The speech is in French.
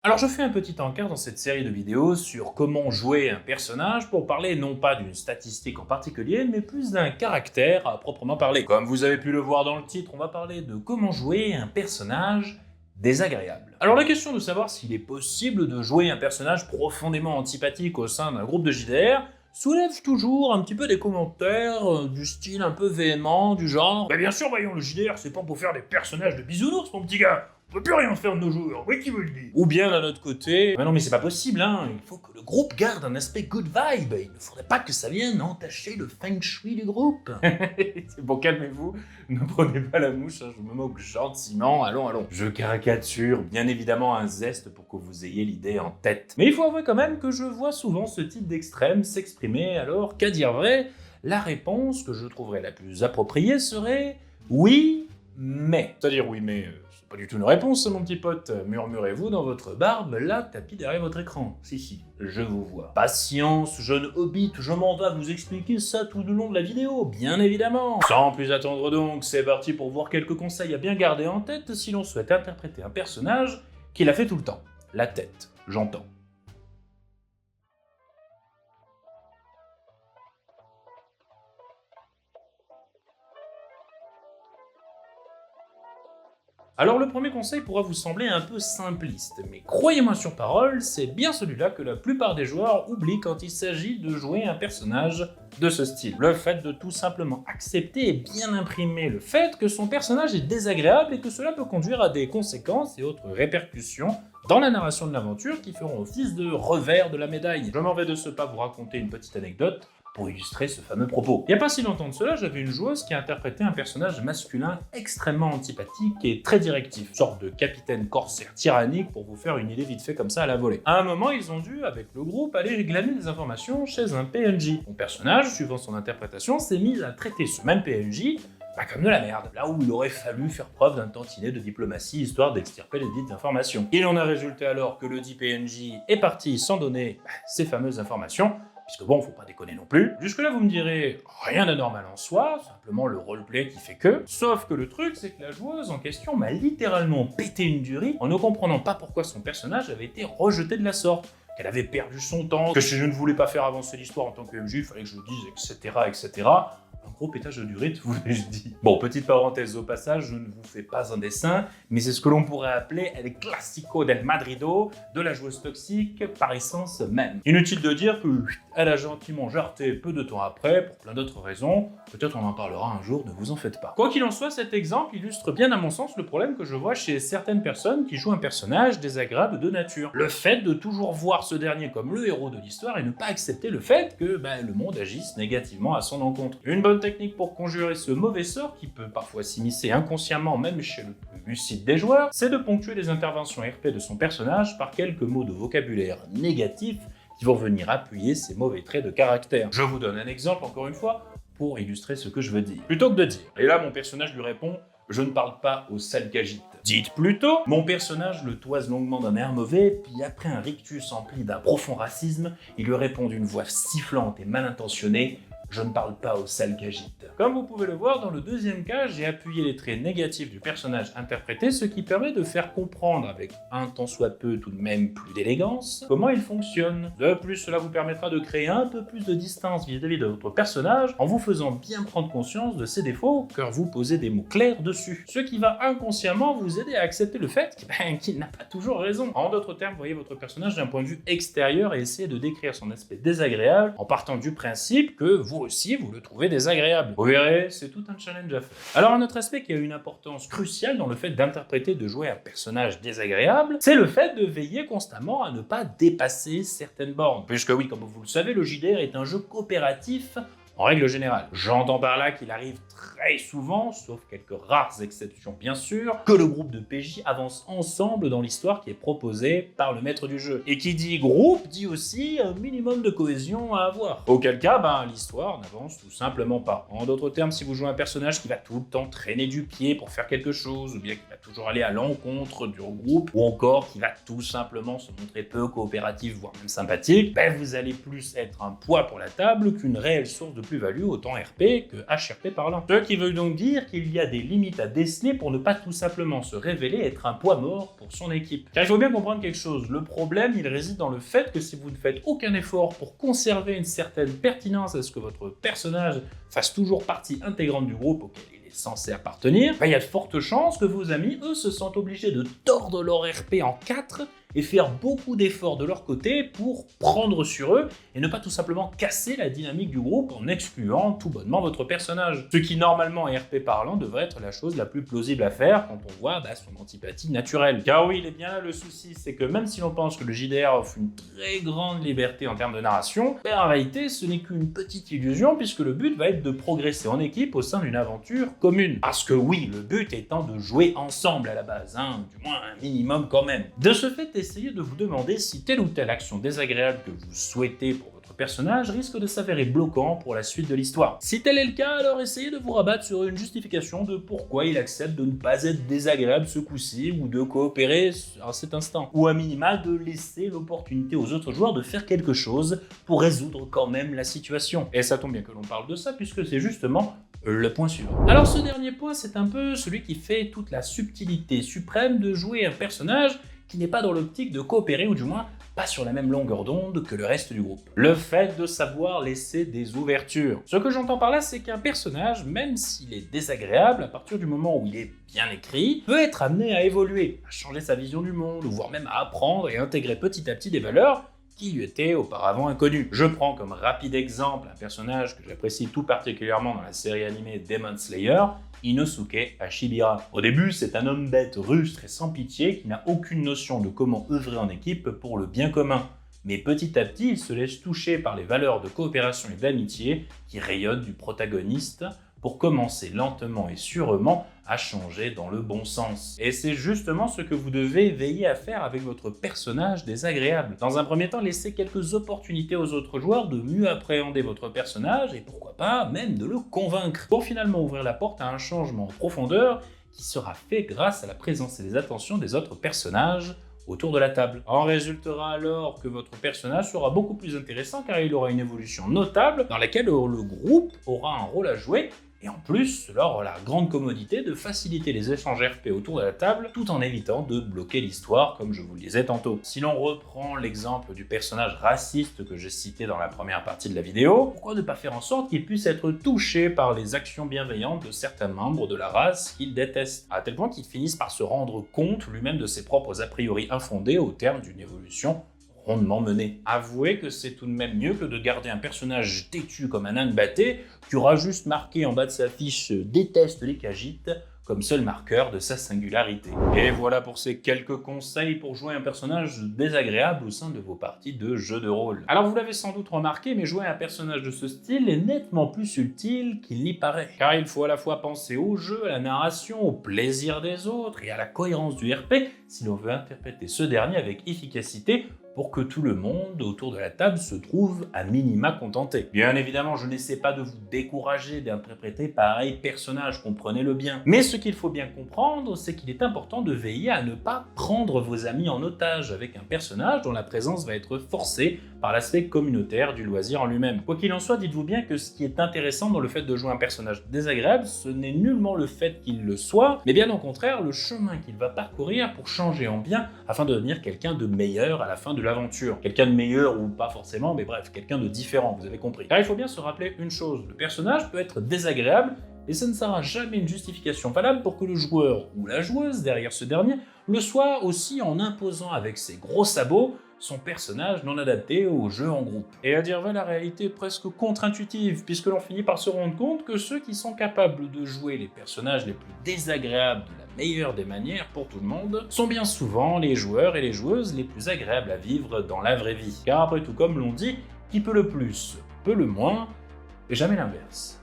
Alors je fais un petit encart dans cette série de vidéos sur comment jouer un personnage pour parler non pas d'une statistique en particulier, mais plus d'un caractère à proprement parler. Comme vous avez pu le voir dans le titre, on va parler de comment jouer un personnage désagréable. Alors la question de savoir s'il est possible de jouer un personnage profondément antipathique au sein d'un groupe de JDR soulève toujours un petit peu des commentaires du style un peu véhément, du genre « bien sûr, voyons, le JDR, c'est pas pour faire des personnages de bisounours, mon petit gars. On peut plus rien faire de nos jours, oui qui vous le dit. » Ou bien d'un autre côté, « non mais c'est pas possible, hein, il faut que le groupe garde un aspect good vibe, il ne faudrait pas que ça vienne entacher le feng shui du groupe. » C'est bon, calmez-vous, ne prenez pas la mouche, hein, je me moque gentiment, allons. Je caricature bien évidemment un zeste pour que vous ayez l'idée en tête. Mais il faut avouer quand même que je vois souvent ce type d'extrême s'exprimer, alors qu'à dire vrai, la réponse que je trouverais la plus appropriée serait « oui, mais ». C'est-à-dire oui, mais c'est pas du tout une réponse, mon petit pote. Murmurez-vous dans votre barbe, là, tapis derrière votre écran. Si, je vous vois. Patience, jeune hobbit, je m'en vais vous expliquer ça tout le long de la vidéo, bien évidemment. Sans plus attendre donc, c'est parti pour voir quelques conseils à bien garder en tête si l'on souhaite interpréter un personnage qu'il a fait tout le temps. La tête, j'entends. Alors le premier conseil pourra vous sembler un peu simpliste, mais croyez-moi sur parole, c'est bien celui-là que la plupart des joueurs oublient quand il s'agit de jouer un personnage de ce style. Le fait de tout simplement accepter et bien imprimer le fait que son personnage est désagréable et que cela peut conduire à des conséquences et autres répercussions dans la narration de l'aventure qui feront office de revers de la médaille. Je m'en vais de ce pas vous raconter une petite anecdote pour illustrer ce fameux propos. Il n'y a pas si longtemps de cela, j'avais une joueuse qui interprétait un personnage masculin extrêmement antipathique et très directif, une sorte de capitaine corsaire tyrannique pour vous faire une idée vite fait comme ça à la volée. À un moment, ils ont dû, avec le groupe, aller glaner des informations chez un PNJ. Mon personnage, suivant son interprétation, s'est mis à traiter ce même PNJ comme de la merde, là où il aurait fallu faire preuve d'un tantinet de diplomatie histoire d'extirper les dites informations. Il en a résulté alors que le dit PNJ est parti sans donner ces fameuses informations, puisque bon, faut pas déconner non plus. Jusque-là, vous me direz, rien d'anormal en soi, simplement le roleplay qui fait que. Sauf que le truc, c'est que la joueuse en question m'a littéralement pété une durite en ne comprenant pas pourquoi son personnage avait été rejeté de la sorte. Qu'elle avait perdu son temps, que si je ne voulais pas faire avancer l'histoire en tant que MJ, il fallait que je le dise, etc. Un gros pétage de durite, vous l'ai-je dit. Bon, petite parenthèse au passage, je ne vous fais pas un dessin, mais c'est ce que l'on pourrait appeler el classico del Madrido, de la joueuse toxique par essence même. Inutile de dire qu'elle a gentiment jarté peu de temps après, pour plein d'autres raisons, peut-être on en parlera un jour, ne vous en faites pas. Quoi qu'il en soit, cet exemple illustre bien à mon sens le problème que je vois chez certaines personnes qui jouent un personnage désagréable de nature. Le fait de toujours voir ce dernier comme le héros de l'histoire et ne pas accepter le fait que le monde agisse négativement à son encontre. Une bonne technique pour conjurer ce mauvais sort, qui peut parfois s'immiscer inconsciemment même chez le plus lucide des joueurs, c'est de ponctuer les interventions RP de son personnage par quelques mots de vocabulaire négatifs qui vont venir appuyer ces mauvais traits de caractère. Je vous donne un exemple encore une fois pour illustrer ce que je veux dire. Plutôt que de dire, et là mon personnage lui répond « Je ne parle pas au sale gagite ». Dites plutôt, mon personnage le toise longuement d'un air mauvais, puis après un rictus empli d'un profond racisme, il lui répond d'une voix sifflante et mal intentionnée « Je ne parle pas au sale gagite ». Comme vous pouvez le voir, dans le deuxième cas, j'ai appuyé les traits négatifs du personnage interprété, ce qui permet de faire comprendre, avec un tant soit peu tout de même plus d'élégance, comment il fonctionne. De plus, cela vous permettra de créer un peu plus de distance vis-à-vis de votre personnage, en vous faisant bien prendre conscience de ses défauts, car vous posez des mots clairs dessus. Ce qui va inconsciemment vous aider à accepter le fait qu'il n'a pas toujours raison. En d'autres termes, voyez votre personnage d'un point de vue extérieur et essayez de décrire son aspect désagréable en partant du principe que vous aussi, vous le trouvez désagréable. Vous verrez, c'est tout un challenge à faire. Alors un autre aspect qui a une importance cruciale dans le fait d'interpréter, de jouer un personnage désagréable, c'est le fait de veiller constamment à ne pas dépasser certaines bornes. Puisque oui, comme vous le savez, le JDR est un jeu coopératif en règle générale. J'entends par là qu'il arrive très souvent, sauf quelques rares exceptions bien sûr, que le groupe de PJ avance ensemble dans l'histoire qui est proposée par le maître du jeu. Et qui dit groupe dit aussi un minimum de cohésion à avoir. Auquel cas, l'histoire n'avance tout simplement pas. En d'autres termes, si vous jouez un personnage qui va tout le temps traîner du pied pour faire quelque chose, ou bien qui va toujours aller à l'encontre du groupe, ou encore qui va tout simplement se montrer peu coopératif, voire même sympathique, vous allez plus être un poids pour la table qu'une réelle source de plus-value autant RP que HRP parlant. Ce qui veut donc dire qu'il y a des limites à déceler pour ne pas tout simplement se révéler être un poids mort pour son équipe. Car il faut bien comprendre quelque chose, le problème il réside dans le fait que si vous ne faites aucun effort pour conserver une certaine pertinence à ce que votre personnage fasse toujours partie intégrante du groupe auquel il est censé appartenir, il y a de fortes chances que vos amis, eux, se sentent obligés de tordre leur RP en 4 et faire beaucoup d'efforts de leur côté pour prendre sur eux et ne pas tout simplement casser la dynamique du groupe en excluant tout bonnement votre personnage. Ce qui normalement RP parlant devrait être la chose la plus plausible à faire quand on voit son antipathie naturelle. Car oui, il est bien là le souci, c'est que même si l'on pense que le JDR offre une très grande liberté en termes de narration, en réalité ce n'est qu'une petite illusion puisque le but va être de progresser en équipe au sein d'une aventure commune. Parce que oui, le but étant de jouer ensemble à la base, du moins un minimum quand même. De ce fait, essayez de vous demander si telle ou telle action désagréable que vous souhaitez pour votre personnage risque de s'avérer bloquant pour la suite de l'histoire. Si tel est le cas, alors essayez de vous rabattre sur une justification de pourquoi il accepte de ne pas être désagréable ce coup-ci ou de coopérer à cet instant. Ou à minima de laisser l'opportunité aux autres joueurs de faire quelque chose pour résoudre quand même la situation. Et ça tombe bien que l'on parle de ça puisque c'est justement le point suivant. Alors ce dernier point, c'est un peu celui qui fait toute la subtilité suprême de jouer un personnage qui n'est pas dans l'optique de coopérer, ou du moins pas sur la même longueur d'onde que le reste du groupe. Le fait de savoir laisser des ouvertures. Ce que j'entends par là, c'est qu'un personnage, même s'il est désagréable, à partir du moment où il est bien écrit, peut être amené à évoluer, à changer sa vision du monde, ou voire même à apprendre et intégrer petit à petit des valeurs qui lui étaient auparavant inconnues. Je prends comme rapide exemple un personnage que j'apprécie tout particulièrement dans la série animée Demon Slayer, Inosuke Ashibira. Au début, c'est un homme bête, rustre et sans pitié qui n'a aucune notion de comment œuvrer en équipe pour le bien commun. Mais petit à petit, il se laisse toucher par les valeurs de coopération et d'amitié qui rayonnent du protagoniste pour commencer lentement et sûrement à changer dans le bon sens. Et c'est justement ce que vous devez veiller à faire avec votre personnage désagréable. Dans un premier temps, laissez quelques opportunités aux autres joueurs de mieux appréhender votre personnage et pourquoi pas même de le convaincre, pour finalement ouvrir la porte à un changement en profondeur qui sera fait grâce à la présence et les attentions des autres personnages autour de la table. En résultera alors que votre personnage sera beaucoup plus intéressant car il aura une évolution notable dans laquelle le groupe aura un rôle à jouer. Et en plus, cela aura la grande commodité de faciliter les échanges RP autour de la table tout en évitant de bloquer l'histoire comme je vous le disais tantôt. Si l'on reprend l'exemple du personnage raciste que j'ai cité dans la première partie de la vidéo, pourquoi ne pas faire en sorte qu'il puisse être touché par les actions bienveillantes de certains membres de la race qu'il déteste, à tel point qu'il finisse par se rendre compte lui-même de ses propres a priori infondés au terme d'une évolution rondement menée. Avouez que c'est tout de même mieux que de garder un personnage têtu comme un âne batté qui aura juste marqué en bas de sa fiche « Déteste les cagites » comme seul marqueur de sa singularité. Et voilà pour ces quelques conseils pour jouer un personnage désagréable au sein de vos parties de jeux de rôle. Alors vous l'avez sans doute remarqué, mais jouer un personnage de ce style est nettement plus subtil qu'il n'y paraît. Car il faut à la fois penser au jeu, à la narration, au plaisir des autres et à la cohérence du RP si l'on veut interpréter ce dernier avec efficacité pour que tout le monde autour de la table se trouve à minima contenté. Bien évidemment, je n'essaie pas de vous décourager d'interpréter pareil personnage, comprenez-le bien. Mais ce qu'il faut bien comprendre, c'est qu'il est important de veiller à ne pas prendre vos amis en otage avec un personnage dont la présence va être forcée par l'aspect communautaire du loisir en lui-même. Quoi qu'il en soit, dites-vous bien que ce qui est intéressant dans le fait de jouer un personnage désagréable, ce n'est nullement le fait qu'il le soit, mais bien au contraire le chemin qu'il va parcourir pour changer en bien afin de devenir quelqu'un de meilleur à la fin de l'aventure. Quelqu'un de meilleur ou pas forcément, mais bref, quelqu'un de différent, vous avez compris. Car il faut bien se rappeler une chose, le personnage peut être désagréable et ce ne sera jamais une justification valable pour que le joueur ou la joueuse derrière ce dernier le soit aussi en imposant avec ses gros sabots son personnage non adapté au jeu en groupe. Et à dire vrai, la réalité est presque contre-intuitive, puisque l'on finit par se rendre compte que ceux qui sont capables de jouer les personnages les plus désagréables de la meilleure des manières pour tout le monde sont bien souvent les joueurs et les joueuses les plus agréables à vivre dans la vraie vie. Car après tout, comme l'on dit, qui peut le plus, peut le moins, et jamais l'inverse.